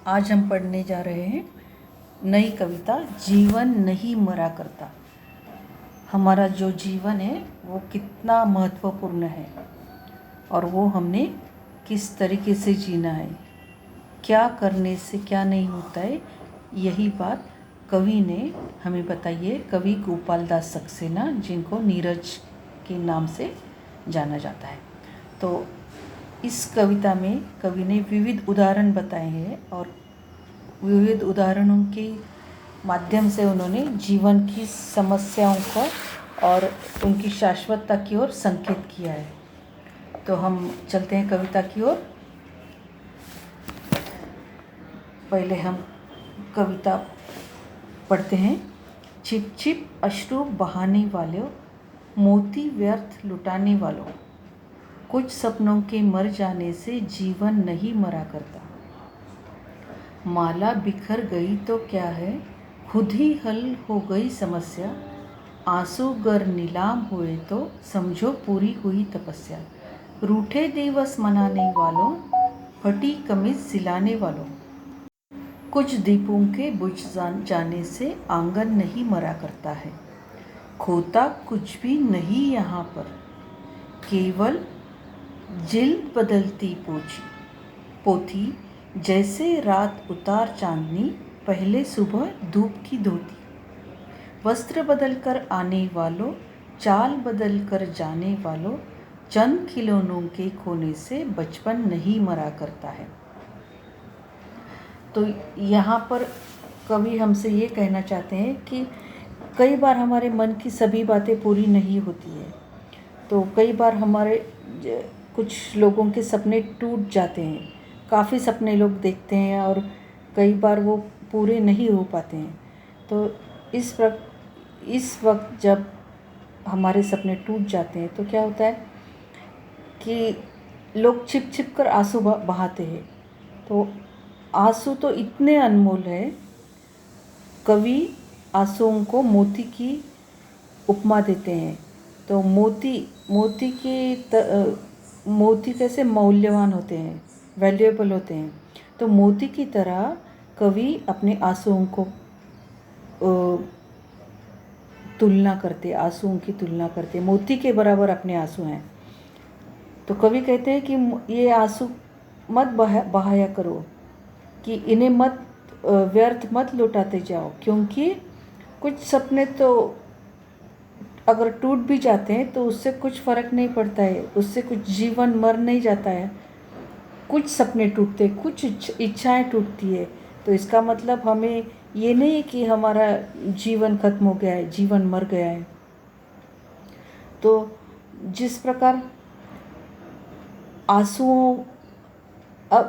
आज हम पढ़ने जा रहे हैं नई कविता जीवन नहीं मरा करता। हमारा जो जीवन है वो कितना महत्वपूर्ण है और वो हमने किस तरीके से जीना है, क्या करने से क्या नहीं होता है, यही बात कवि ने हमें बताई है। कवि गोपाल दास सक्सेना, जिनको नीरज के नाम से जाना जाता है। तो इस कविता में कवि ने विविध उदाहरण बताए हैं और विविध उदाहरणों के माध्यम से उन्होंने जीवन की समस्याओं को और उनकी शाश्वतता की ओर संकेत किया है। तो हम चलते हैं कविता की ओर। पहले हम कविता पढ़ते हैं। छिप छिप अश्रु बहाने वालों, मोती व्यर्थ लुटाने वालों, कुछ सपनों के मर जाने से जीवन नहीं मरा करता। माला बिखर गई तो क्या है, खुद ही हल हो गई समस्या। आंसू गर नीलाम हुए तो समझो पूरी हुई तपस्या। रूठे दिवस मनाने वालों, फटी कमीज सिलाने वालों, कुछ दीपों के बुझ जाने से आंगन नहीं मरा करता है। खोता कुछ भी नहीं यहाँ पर, केवल जिल्द बदलती पोथी। जैसे रात उतार चांदनी, पहले सुबह धूप की धोती। वस्त्र बदल कर आने वालों, चाल बदल कर जाने वालों, चंद खिलौनों के खोने से बचपन नहीं मरा करता है। तो यहाँ पर कवि हमसे ये कहना चाहते हैं कि कई बार हमारे मन की सभी बातें पूरी नहीं होती है। तो कई बार हमारे कुछ लोगों के सपने टूट जाते हैं। काफ़ी सपने लोग देखते हैं और कई बार वो पूरे नहीं हो पाते हैं। तो इस वक्त जब हमारे सपने टूट जाते हैं तो क्या होता है कि लोग छिप छिप कर आंसू बहाते हैं। तो आंसू तो इतने अनमोल है, कवि आंसुओं को मोती की उपमा देते हैं। तो मोती कैसे मौल्यवान होते हैं, वैल्यूएबल होते हैं। तो मोती की तरह कवि अपने आंसुओं को आंसुओं की तुलना करते, मोती के बराबर अपने आंसू हैं। तो कवि कहते हैं कि ये आंसू मत बहाया करो, कि इन्हें व्यर्थ मत लुटाते जाओ, क्योंकि कुछ सपने तो अगर टूट भी जाते हैं तो उससे कुछ फ़र्क नहीं पड़ता है, उससे कुछ जीवन मर नहीं जाता है। कुछ सपने टूटते, कुछ इच्छाएं टूटती है। तो इसका मतलब हमें ये नहीं है कि हमारा जीवन खत्म हो गया है, जीवन मर गया है। तो जिस प्रकार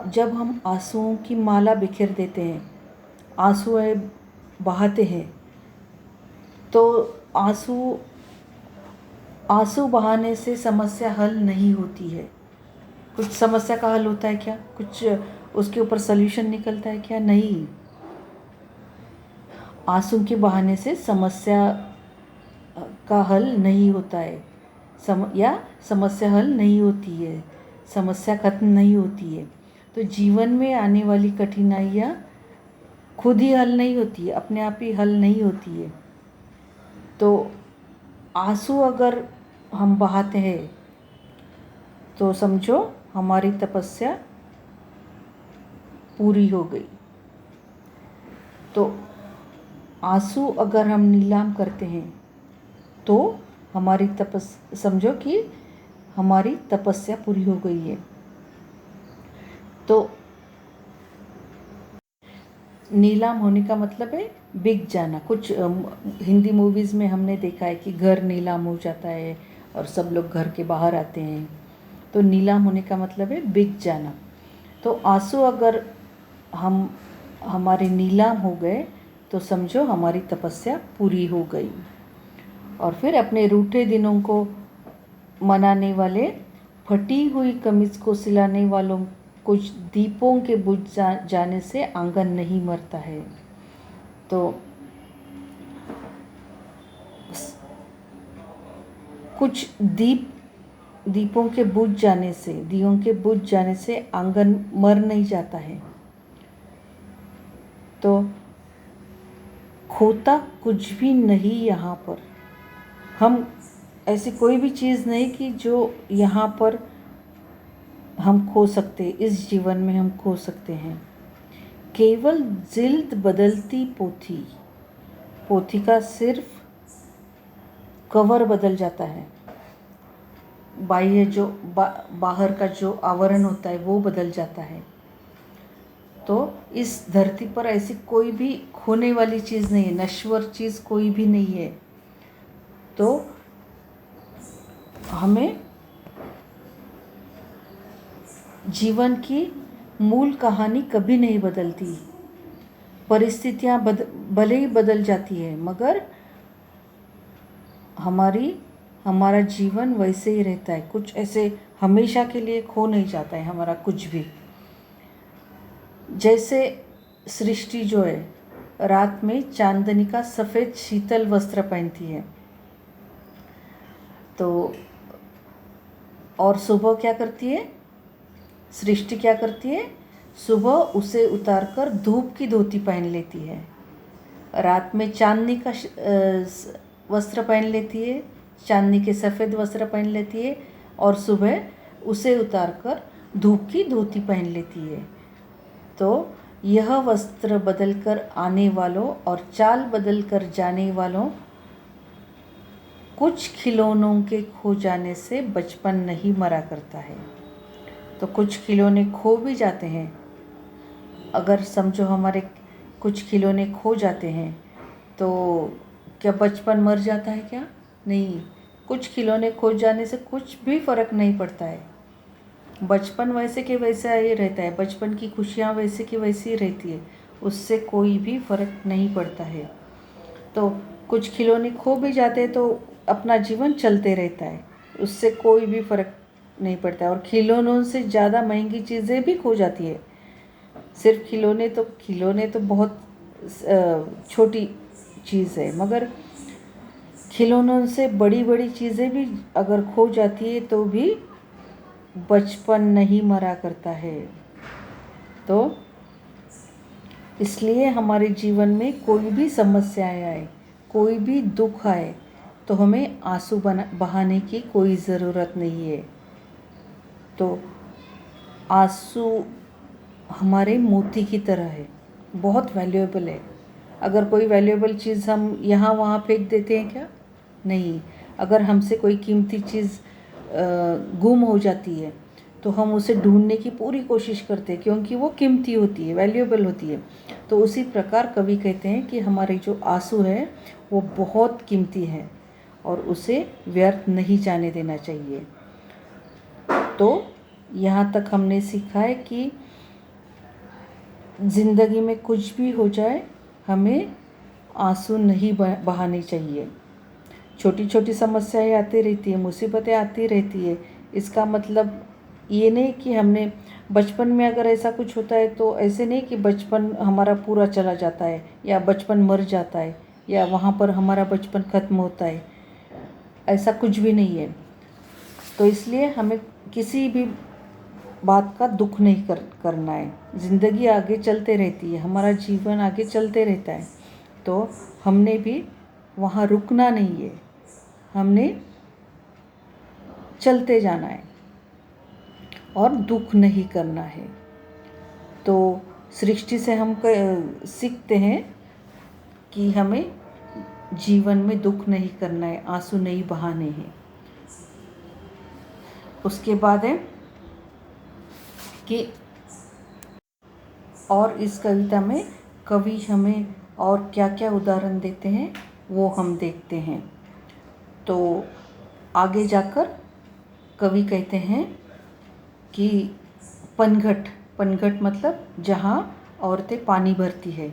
जब हम आंसुओं की माला बिखेर देते हैं, आंसुएं बहाते हैं, तो आंसू बहाने से समस्या हल नहीं होती है। कुछ समस्या का हल होता है क्या? कुछ उसके ऊपर सल्यूशन निकलता है क्या? नहीं। आंसू के बहाने से समस्या का हल नहीं होता है, समस्या हल नहीं होती है, समस्या खत्म नहीं होती है। तो जीवन में आने वाली कठिनाइयाँ खुद ही हल नहीं होती है, अपने आप ही हल नहीं होती है। तो आंसू अगर हम बहाते हैं तो समझो हमारी तपस्या पूरी हो गई। तो आंसू अगर हम नीलाम करते हैं तो समझो कि हमारी तपस्या पूरी हो गई है। तो नीलाम होने का मतलब है बिक जाना। कुछ हिंदी मूवीज़ में हमने देखा है कि घर नीलाम हो जाता है और सब लोग घर के बाहर आते हैं। तो नीलाम होने का मतलब है बिक जाना। तो आंसू अगर हमारे नीलाम हो गए तो समझो हमारी तपस्या पूरी हो गई। और फिर अपने रूठे दिनों को मनाने वाले, फटी हुई कमीज को सिलाने वालों, कुछ दीपों के बुझ जाने से आंगन नहीं मरता है। तो कुछ दियों के बुझ जाने से आंगन मर नहीं जाता है। तो खोता कुछ भी नहीं यहाँ पर। हम ऐसी कोई भी चीज़ नहीं कि जो यहाँ पर हम खो सकते, इस जीवन में हम खो सकते हैं। केवल जिल्द बदलती पोथी, पोथी का सिर्फ कवर बदल जाता है, बाह्य जो बाहर का जो आवरण होता है वो बदल जाता है। तो इस धरती पर ऐसी कोई भी खोने वाली चीज़ नहीं है, नश्वर चीज़ कोई भी नहीं है। तो हमें जीवन की मूल कहानी कभी नहीं बदलती। परिस्थितियाँ भले ही बदल जाती है, मगर हमारा जीवन वैसे ही रहता है। कुछ ऐसे हमेशा के लिए खो नहीं जाता है हमारा कुछ भी। जैसे सृष्टि जो है रात में चांदनी का सफ़ेद शीतल वस्त्र पहनती है, तो और सुबह क्या करती है, सृष्टि क्या करती है, सुबह उसे उतारकर धूप की धोती पहन लेती है। रात में चांदनी का वस्त्र पहन लेती है, चांदनी के सफ़ेद वस्त्र पहन लेती है, और सुबह उसे उतारकर धूप की धोती पहन लेती है। तो यह वस्त्र बदलकर आने वालों और चाल बदलकर जाने वालों, कुछ खिलौनों के खो जाने से बचपन नहीं मरा करता है। तो कुछ खिलौने खो भी जाते हैं। अगर समझो हमारे कुछ खिलौने खो जाते हैं तो क्या बचपन मर जाता है क्या? नहीं, कुछ खिलौने खो जाने से कुछ भी फ़र्क नहीं पड़ता है। बचपन वैसे के वैसा ही रहता है, बचपन की खुशियाँ वैसे की वैसी रहती है, उससे कोई भी फ़र्क नहीं पड़ता है। तो कुछ खिलौने खो भी जाते हैं तो अपना जीवन चलते रहता है, उससे कोई भी फ़र्क नहीं पड़ता है। और खिलौनों से ज़्यादा महंगी चीज़ें भी खो जाती है। सिर्फ खिलौने तो बहुत छोटी चीज़ है, मगर खिलौनों से बड़ी बड़ी चीज़ें भी अगर खो जाती है तो भी बचपन नहीं मरा करता है। तो इसलिए हमारे जीवन में कोई भी समस्याएं आए, कोई भी दुख आए, तो हमें आंसू बहाने की कोई ज़रूरत नहीं है। तो आंसू हमारे मोती की तरह है, बहुत वैल्यूएबल है। अगर कोई वैल्यूएबल चीज़ हम यहाँ वहाँ फेंक देते हैं क्या? नहीं। अगर हमसे कोई कीमती चीज़ गुम हो जाती है तो हम उसे ढूंढने की पूरी कोशिश करते हैं, क्योंकि वो कीमती होती है, वैल्यूएबल होती है। तो उसी प्रकार कवि कहते हैं कि हमारे जो आंसू है वो बहुत कीमती है और उसे व्यर्थ नहीं जाने देना चाहिए। तो यहाँ तक हमने सीखा है कि ज़िंदगी में कुछ भी हो जाए, हमें आंसू नहीं बहाने चाहिए। छोटी छोटी समस्याएं आती रहती है, मुसीबतें आती रहती है। इसका मतलब ये नहीं कि हमने बचपन में अगर ऐसा कुछ होता है तो ऐसे नहीं कि बचपन हमारा पूरा चला जाता है या बचपन मर जाता है या वहाँ पर हमारा बचपन ख़त्म होता है, ऐसा कुछ भी नहीं है। तो इसलिए हमें किसी भी बात का दुख नहीं करना है। ज़िंदगी आगे चलते रहती है, हमारा जीवन आगे चलते रहता है, तो हमने भी वहाँ रुकना नहीं है, हमने चलते जाना है और दुख नहीं करना है। तो सृष्टि से हम सीखते हैं कि हमें जीवन में दुख नहीं करना है, आंसू नहीं बहाने हैं। उसके बाद है कि और इस कविता में कवि हमें और क्या क्या उदाहरण देते हैं वो हम देखते हैं। तो आगे जाकर कवि कहते हैं कि पनघट मतलब जहाँ औरतें पानी भरती है,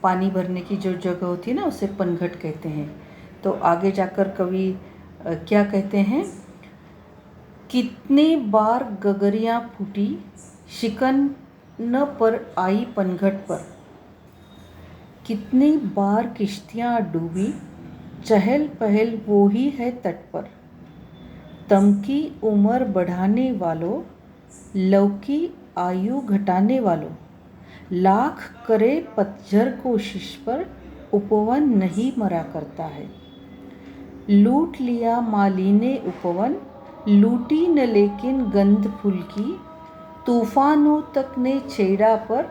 पानी भरने की जो जगह होती है ना, उसे पनघट कहते हैं। तो आगे जाकर कवि क्या कहते हैं, कितनी बार गगरियाँ फूटी, शिकन न पर आई पनघट पर, कितनी बार किश्तियाँ डूबी, चहल पहल वो ही है तट पर, तम की उम्र बढ़ाने वालों, लव की आयु घटाने वालों, लाख करे पतझर कोशिश पर उपवन नहीं मरा करता है। लूट लिया माली ने उपवन, लूटी न लेकिन गंध फूल की। तूफानों तक ने छेड़ा पर,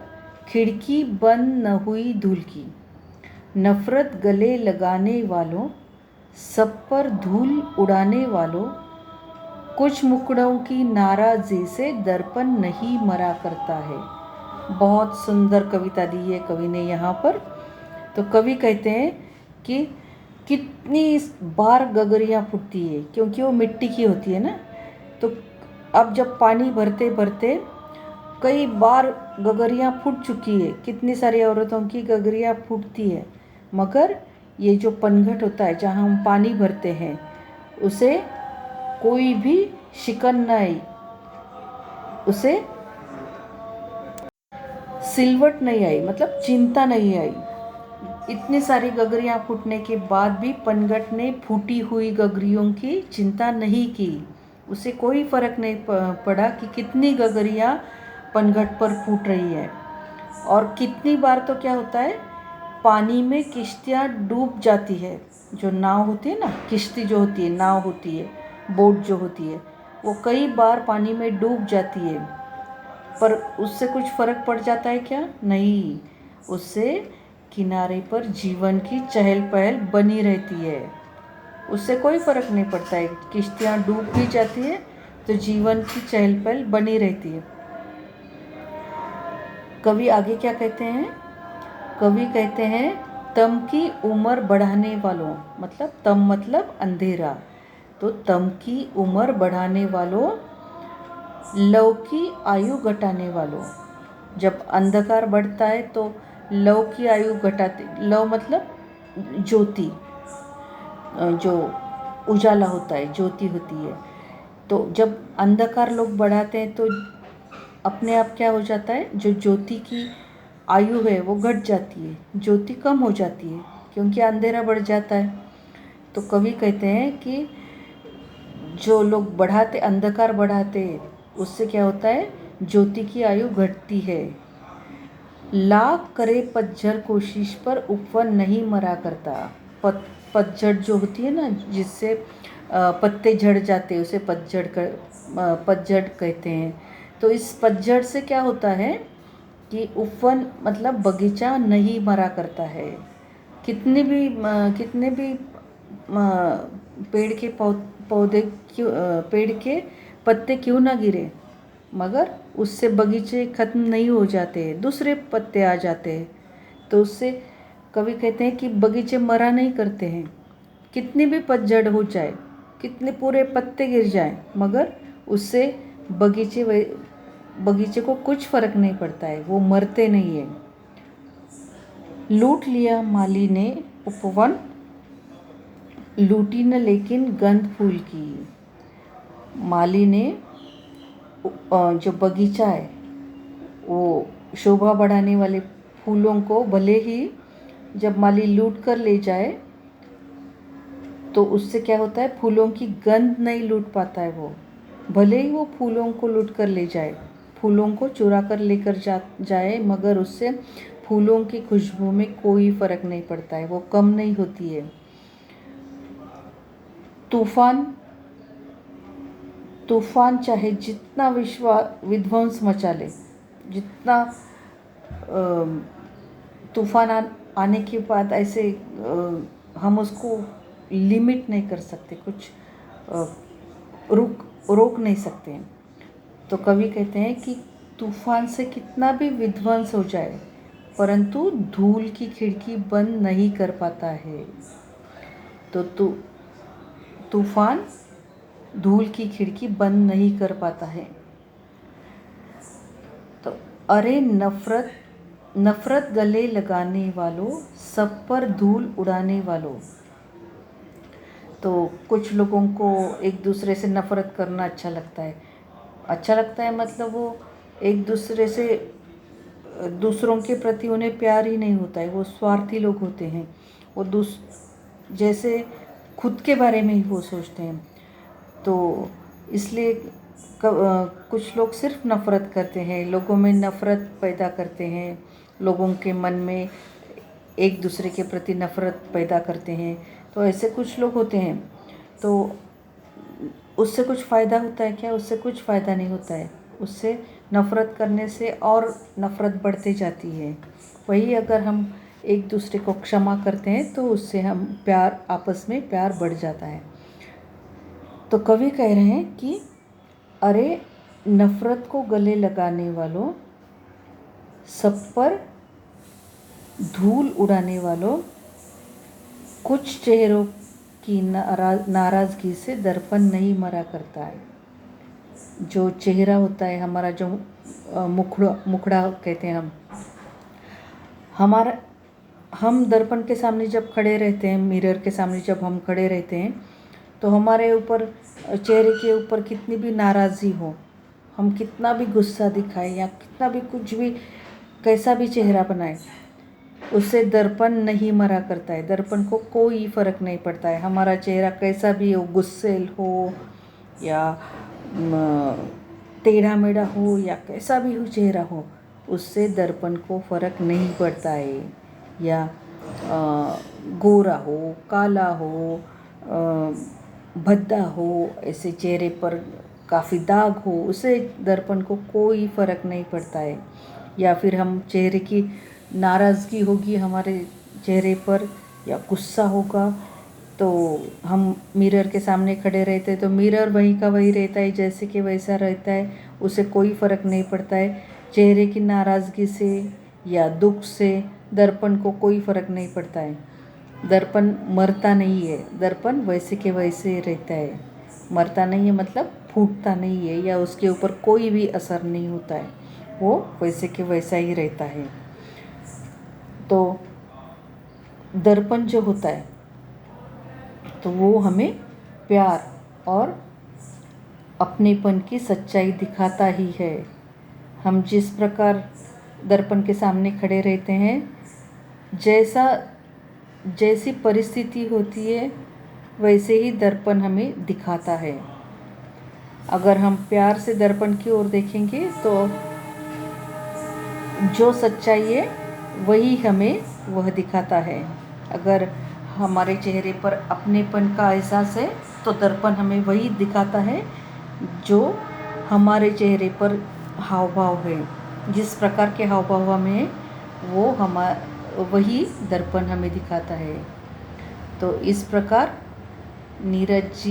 खिड़की बंद न हुई धूल की। नफरत गले लगाने वालों, सब पर धूल उड़ाने वालों, कुछ मुकड़ों की नाराज़ी से दर्पण नहीं मरा करता है। बहुत सुंदर कविता दी है कवि ने यहाँ पर। तो कवि कहते हैं कि कितनी बार गगरियाँ फूटती है, क्योंकि वो मिट्टी की होती है ना। तो अब जब पानी भरते भरते कई बार गगरियाँ फूट चुकी है, कितनी सारी औरतों की गगरियाँ फूटती है, मगर ये जो पनघट होता है जहाँ हम पानी भरते हैं, उसे कोई भी शिकन न आई, उसे सिलवट नहीं आई, मतलब चिंता नहीं आई। इतनी सारी गगरियाँ फूटने के बाद भी पनघट ने फूटी हुई गगरियों की चिंता नहीं की। उसे कोई फर्क नहीं पड़ा कि कितनी गगरियाँ पनघट पर फूट रही है। और कितनी बार तो क्या होता है, पानी में किश्तियाँ डूब जाती है। जो नाव होती है ना, किश्ती जो होती है, नाव होती है, बोट जो होती है, वो कई बार पानी में डूब जाती है, पर उससे कुछ फ़र्क पड़ जाता है क्या? नहीं, उससे किनारे पर जीवन की चहल पहल बनी रहती है। उससे कोई फ़र्क नहीं पड़ता है, किश्तियाँ डूब भी जाती है तो जीवन की चहल पहल बनी रहती है। कवि आगे क्या कहते हैं? कवि कहते हैं, तम की उम्र बढ़ाने वालों, मतलब तम मतलब अंधेरा, तो तम की उम्र बढ़ाने वालों, लव की आयु घटाने वालों। जब अंधकार बढ़ता है तो लव की आयु घटाते, लव मतलब ज्योति, जो उजाला होता है, ज्योति होती है। तो जब अंधकार लोग बढ़ाते हैं तो अपने आप क्या हो जाता है, जो ज्योति की आयु है वो घट जाती है, ज्योति कम हो जाती है, क्योंकि अंधेरा बढ़ जाता है। तो कवि कहते हैं कि जो लोग बढ़ाते, अंधकार बढ़ाते, उससे क्या होता है, ज्योति की आयु घटती है। लाख करे पतझर कोशिश पर उपवन नहीं मरा करता। पतझड़ जो होती है ना, जिससे पत्ते झड़ जाते हैं, उसे पतझड़ कहते हैं। तो इस पतझड़ से क्या होता है कि उपवन मतलब बगीचा नहीं मरा करता है। कितने भी पेड़ के पौधे क्यों, पेड़ के पत्ते क्यों ना गिरे, मगर उससे बगीचे ख़त्म नहीं हो जाते, दूसरे पत्ते आ जाते हैं। तो उससे कवि कहते हैं कि बगीचे मरा नहीं करते हैं। कितनी भी पतझड़ हो जाए, कितने पूरे पत्ते गिर जाएं, मगर उससे बगीचे को कुछ फ़र्क नहीं पड़ता है, वो मरते नहीं है। लूट लिया माली ने उपवन, लूटी न लेकिन गंध फूल की। माली ने जो बगीचा है, वो शोभा बढ़ाने वाले फूलों को भले ही जब माली लूट कर ले जाए तो उससे क्या होता है, फूलों की गंध नहीं लूट पाता है वो। भले ही वो फूलों को लूट कर ले जाए, फूलों को चुरा कर लेकर जाए, मगर उससे फूलों की खुशबू में कोई फ़र्क नहीं पड़ता है, वो कम नहीं होती है। तूफान चाहे जितना विध्वंस मचा ले, जितना तूफान आने के बाद ऐसे हम उसको लिमिट नहीं कर सकते, कुछ रोक नहीं सकते हैं। तो कवि कहते हैं कि तूफान से कितना भी विध्वंस हो जाए, परंतु धूल की खिड़की बंद नहीं कर पाता है। तो तूफान धूल की खिड़की बंद नहीं कर पाता है। तो अरे नफरत गले लगाने वालों, सब पर धूल उड़ाने वालों। तो कुछ लोगों को एक दूसरे से नफ़रत करना अच्छा लगता है, मतलब वो एक दूसरे से, दूसरों के प्रति उन्हें प्यार ही नहीं होता है, वो स्वार्थी लोग होते हैं। वो जैसे खुद के बारे में ही वो सोचते हैं। तो इसलिए कुछ लोग सिर्फ नफ़रत करते हैं, लोगों में नफ़रत पैदा करते हैं, लोगों के मन में एक दूसरे के प्रति नफ़रत पैदा करते हैं। तो ऐसे कुछ लोग होते हैं। तो उससे कुछ फ़ायदा होता है क्या? उससे कुछ फ़ायदा नहीं होता है। उससे नफ़रत करने से और नफ़रत बढ़ती जाती है। वही अगर हम एक दूसरे को क्षमा करते हैं तो उससे हम आपस में प्यार बढ़ जाता है। तो कवि कह रहे हैं कि अरे नफ़रत को गले लगाने वालों, सब पर धूल उड़ाने वालों, कुछ चेहरों की नाराज़गी से दर्पण नहीं मरा करता है। जो चेहरा होता है हमारा, जो मुखड़ा कहते हैं हम दर्पण के सामने जब खड़े रहते हैं, मिरर के सामने जब हम खड़े रहते हैं, तो हमारे ऊपर, चेहरे के ऊपर कितनी भी नाराज़गी हो, हम कितना भी गुस्सा दिखाएं या कितना भी कुछ भी कैसा भी चेहरा बनाए, उससे दर्पण नहीं मरा करता है। दर्पण को कोई फ़र्क नहीं पड़ता है। हमारा चेहरा कैसा भी हो, गुस्सेल हो या टेढ़ा मेढ़ा हो या कैसा भी हो चेहरा हो, उससे दर्पण को फ़र्क नहीं पड़ता है। या गोरा हो, काला हो, भद्दा हो, ऐसे चेहरे पर काफ़ी दाग हो, उससे दर्पण को कोई फ़र्क नहीं पड़ता है। या फिर हम चेहरे की नाराज़गी होगी हमारे चेहरे पर या गुस्सा होगा, तो हम मिरर के सामने खड़े रहते हैं तो मिरर वहीं का वही रहता है, जैसे कि वैसा रहता है, उससे कोई फ़र्क नहीं पड़ता है। चेहरे की नाराज़गी से या दुख से दर्पण को कोई फ़र्क नहीं पड़ता है। दर्पण मरता नहीं है, दर्पण वैसे के वैसे रहता है। मरता नहीं है मतलब फूटता नहीं है या उसके ऊपर कोई भी असर नहीं होता है, वो वैसे के वैसा ही रहता है। तो दर्पण जो होता है तो वो हमें प्यार और अपनेपन की सच्चाई दिखाता ही है। हम जिस प्रकार दर्पण के सामने खड़े रहते हैं, जैसी परिस्थिति होती है वैसे ही दर्पण हमें दिखाता है। अगर हम प्यार से दर्पण की ओर देखेंगे तो जो सच्चाई है वही हमें वह दिखाता है। अगर हमारे चेहरे पर अपनेपन का एहसास है तो दर्पण हमें वही दिखाता है जो हमारे चेहरे पर हाव भाव है। जिस प्रकार के हाव भाव हमें, वो वही दर्पण हमें दिखाता है। तो इस प्रकार नीरज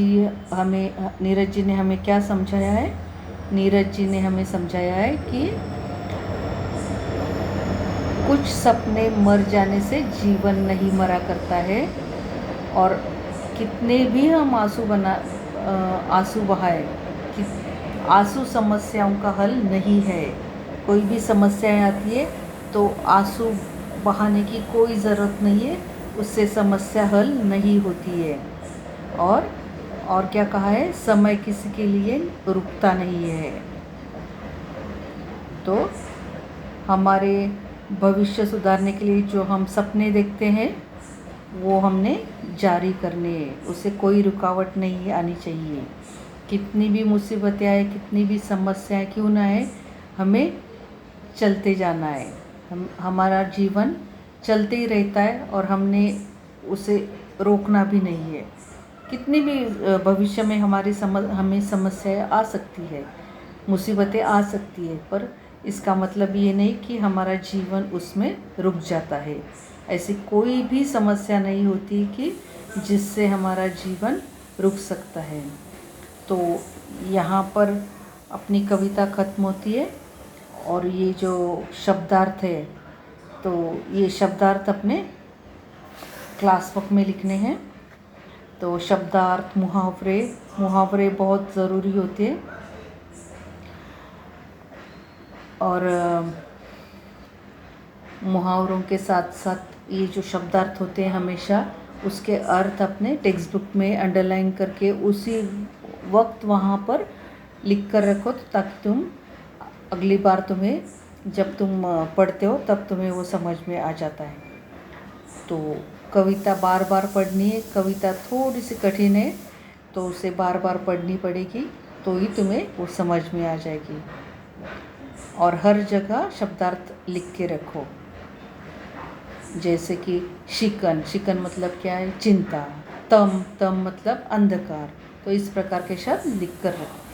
जी ने हमें क्या समझाया है? नीरज जी ने हमें समझाया है कि कुछ सपने मर जाने से जीवन नहीं मरा करता है, और कितने भी हम आंसू बहाए, कि आंसू समस्याओं का हल नहीं है। कोई भी समस्याएं आती है तो आंसू बहाने की कोई ज़रूरत नहीं है, उससे समस्या हल नहीं होती है। और क्या कहा है? समय किसी के लिए रुकता नहीं है। तो हमारे भविष्य सुधारने के लिए जो हम सपने देखते हैं वो हमने जारी करने हैं, उससे कोई रुकावट नहीं आनी चाहिए। कितनी भी मुसीबतें आए, कितनी भी समस्याएं क्यों ना आए, हमें चलते जाना है। हमारा जीवन चलते ही रहता है और हमने उसे रोकना भी नहीं है। कितनी भी भविष्य में हमें समस्याएं आ सकती है, मुसीबतें आ सकती है, पर इसका मतलब ये नहीं कि हमारा जीवन उसमें रुक जाता है। ऐसी कोई भी समस्या नहीं होती कि जिससे हमारा जीवन रुक सकता है। तो यहाँ पर अपनी कविता ख़त्म होती है और ये जो शब्दार्थ है, तो ये शब्दार्थ अपने क्लास बुक में लिखने हैं। तो शब्दार्थ, मुहावरे बहुत ज़रूरी होते हैं, और मुहावरों के साथ साथ ये जो शब्दार्थ होते हैं हमेशा उसके अर्थ अपने टेक्स्ट बुक में अंडरलाइन करके उसी वक्त वहाँ पर लिख कर रखो, तो ताकि तुम अगली बार जब तुम पढ़ते हो तब तुम्हें वो समझ में आ जाता है। तो कविता बार बार पढ़नी है। कविता थोड़ी सी कठिन है तो उसे बार बार पढ़नी पड़ेगी, तो ही तुम्हें वो समझ में आ जाएगी। और हर जगह शब्दार्थ लिख के रखो। जैसे कि शिकन, शिकन मतलब क्या है, चिंता। तम, तम मतलब अंधकार। तो इस प्रकार के शब्द लिख कर रखें।